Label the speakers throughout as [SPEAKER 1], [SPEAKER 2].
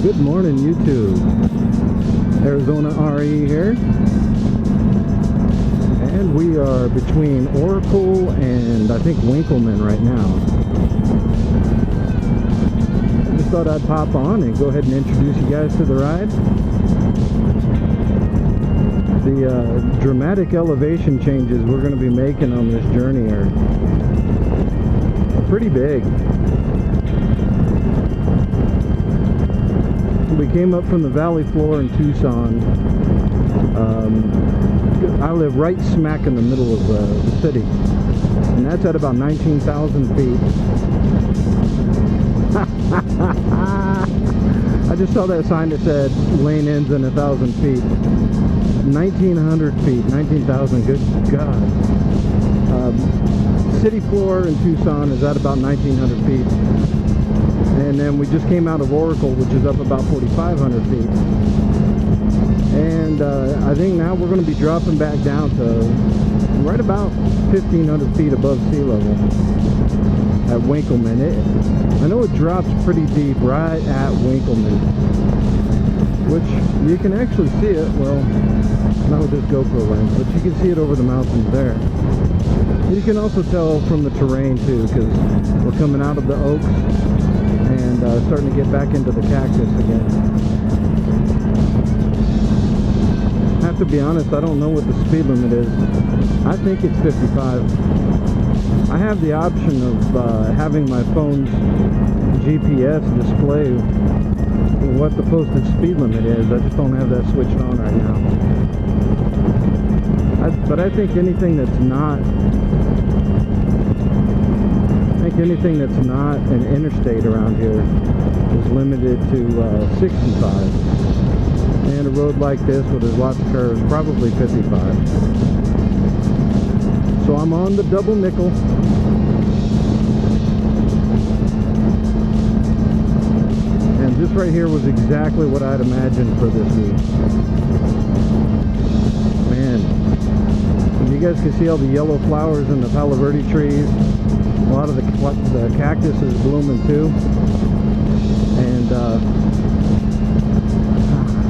[SPEAKER 1] Good morning, YouTube. Arizona RE here. And we are between Oracle and I think Winkelman right now. I just thought I'd pop on and go ahead and introduce you guys to the ride. The dramatic elevation changes we're going to be making on this journey are pretty big. We came up from the valley floor in Tucson. I live right smack in the middle of the city, and that's at about 19,000 feet. I just saw that sign that said lane ends in 1,000 feet. 1,900 feet, 19,000, good God. City floor in Tucson is at about 1,900 feet. And then we just came out of Oracle, which is up about 4,500 feet. And I think now we're going to be dropping back down to right about 1,500 feet above sea level at Winkelman. I know it drops pretty deep right at Winkelman, which you can actually see it, well, not with this GoPro lens, but you can see it over the mountains there. You can also tell from the terrain too, because we're coming out of the oaks and starting to get back into the cactus again. I have to be honest, I don't know what the speed limit is. I think it's 55. I have the option of having my phone's GPS display what the posted speed limit is. I just don't have that switched on right now. But I think anything that's not an interstate around here is limited to 65. And a road like this where there's lots of curves, probably 55. So I'm on the double nickel. And this right here was exactly what I'd imagined for this week. Man, you guys can see all the yellow flowers in the Palo Verde trees. A lot of the cactus is blooming too, and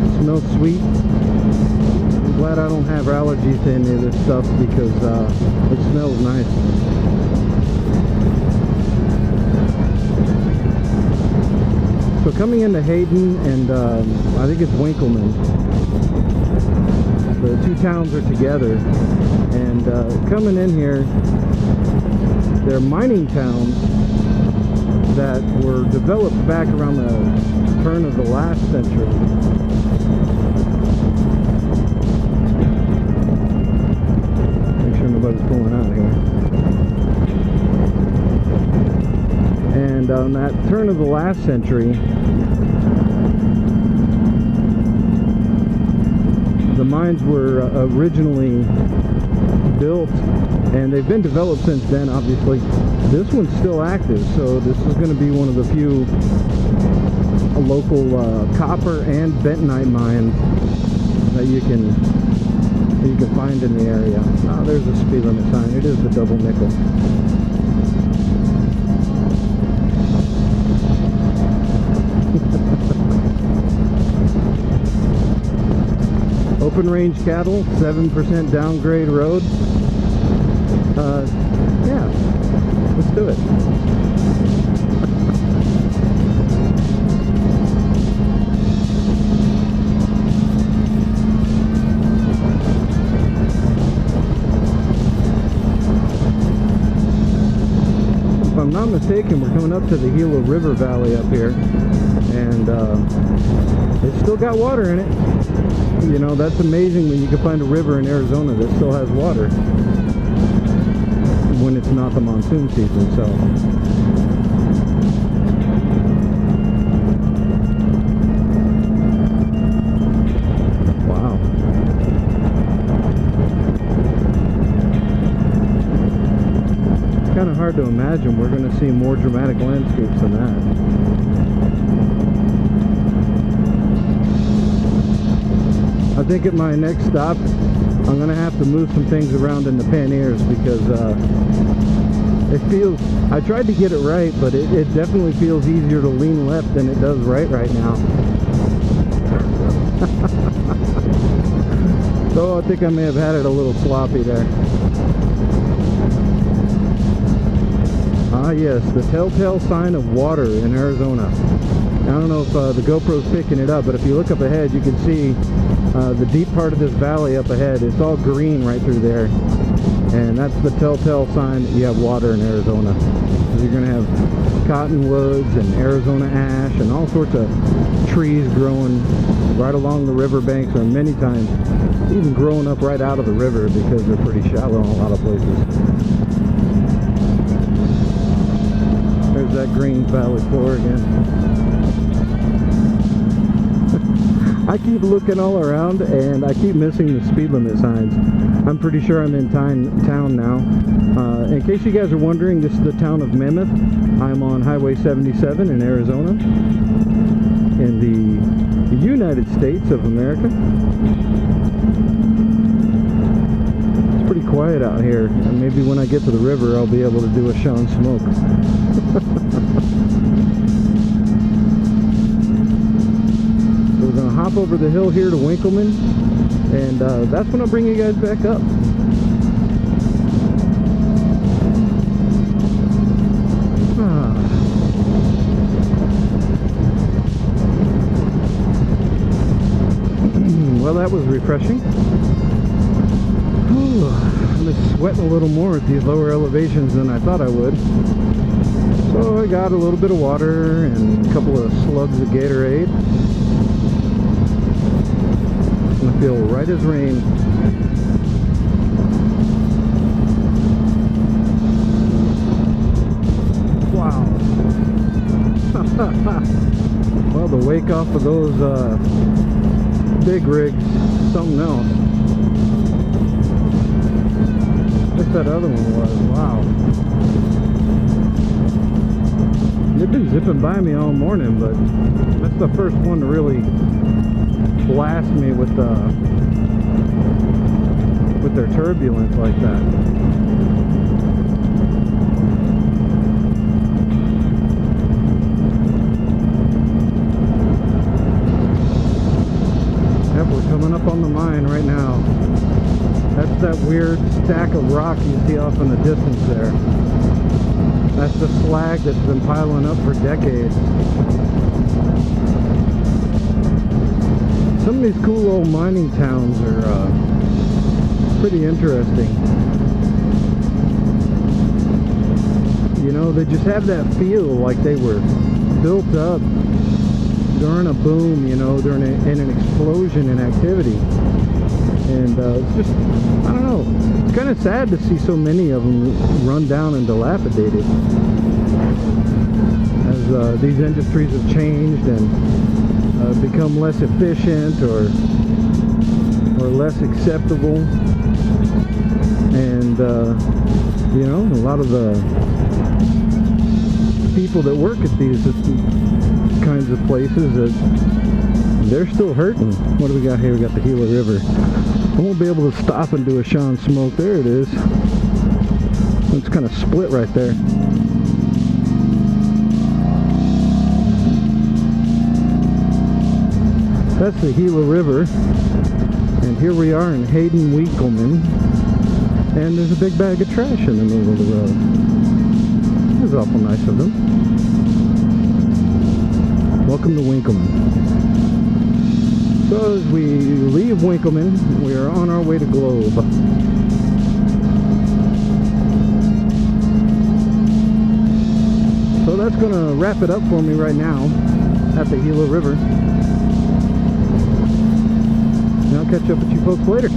[SPEAKER 1] it smells sweet. I'm glad I don't have allergies to any of this stuff because it smells nice. So coming into Hayden and I think it's Winkelman, the two towns are together, and coming in here, they're mining towns that were developed back around the turn of the last century. Make sure nobody's pulling out here. And on that turn of the last century, the mines were originally built, and they've been developed since then, obviously. This one's still active, so this is going to be one of the few local copper and bentonite mines that you can find in the area. Oh, there's a speed limit sign. It is the double nickel. Open range cattle, 7% downgrade road. Yeah, let's do it. If I'm not mistaken, we're coming up to the Gila River Valley up here, and it's still got water in it. You know, that's amazing when you can find a river in Arizona that still has water when it's not the monsoon season. So wow, it's kind of hard to imagine we're going to see more dramatic landscapes than that. I think at my next stop I'm gonna have to move some things around in the panniers because it feels, I tried to get it right, but it definitely feels easier to lean left than it does right now. So I think I may have had it a little sloppy there. Ah yes, the telltale sign of water in Arizona. I don't know if the GoPro's picking it up, but if you look up ahead, you can see the deep part of this valley up ahead. It's all green right through there. And that's the telltale sign that you have water in Arizona. You're going to have cottonwoods and Arizona ash and all sorts of trees growing right along the river banks, or many times even growing up right out of the river because they're pretty shallow in a lot of places. There's that green valley floor again. I keep looking all around and I keep missing the speed limit signs. I'm pretty sure I'm in town now. In case you guys are wondering, this is the town of Mammoth. I'm on Highway 77 in Arizona, in the United States of America. It's pretty quiet out here, and maybe when I get to the river I'll be able to do a Sean Smoke. So we're going to hop over the hill here to Winkelman, and that's when I'll bring you guys back up. Well, that was refreshing. I'm just sweating a little more at these lower elevations than I thought I would. So I got a little bit of water and a couple of slugs of Gatorade. It's gonna feel right as rain. Wow. Well, the wake off of those big rigs, something else. Like that other one was. Wow. They've been zipping by me all morning, but that's the first one to really blast me with their turbulence like that. We're coming up on the mine right now. That's that weird stack of rock you see off in the distance there. That's the slag that's been piling up for decades. Some of these cool old mining towns are pretty interesting. You know, they just have that feel like they were built up during a boom, you know, during in an explosion in activity. And it's just, I don't know, it's kind of sad to see so many of them run down and dilapidated as these industries have changed and become less efficient or less acceptable. And you know, a lot of the people that work at these kinds of places, they're still hurting. What do we got here? We got the Gila River. I won't be able to stop and do a Sean Smoke. There it is. It's kind of split right there. That's the Gila River, and here we are in Hayden Winkelman, and there's a big bag of trash in the middle of the road. It was awful nice of them. Welcome to Winkelman. So as we leave Winkelman, we are on our way to Globe. So that's going to wrap it up for me right now at the Gila River. And I'll catch up with you folks later.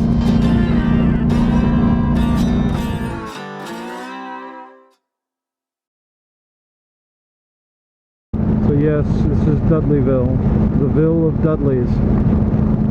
[SPEAKER 1] So yes, this is Dudleyville, the Ville of Dudleys.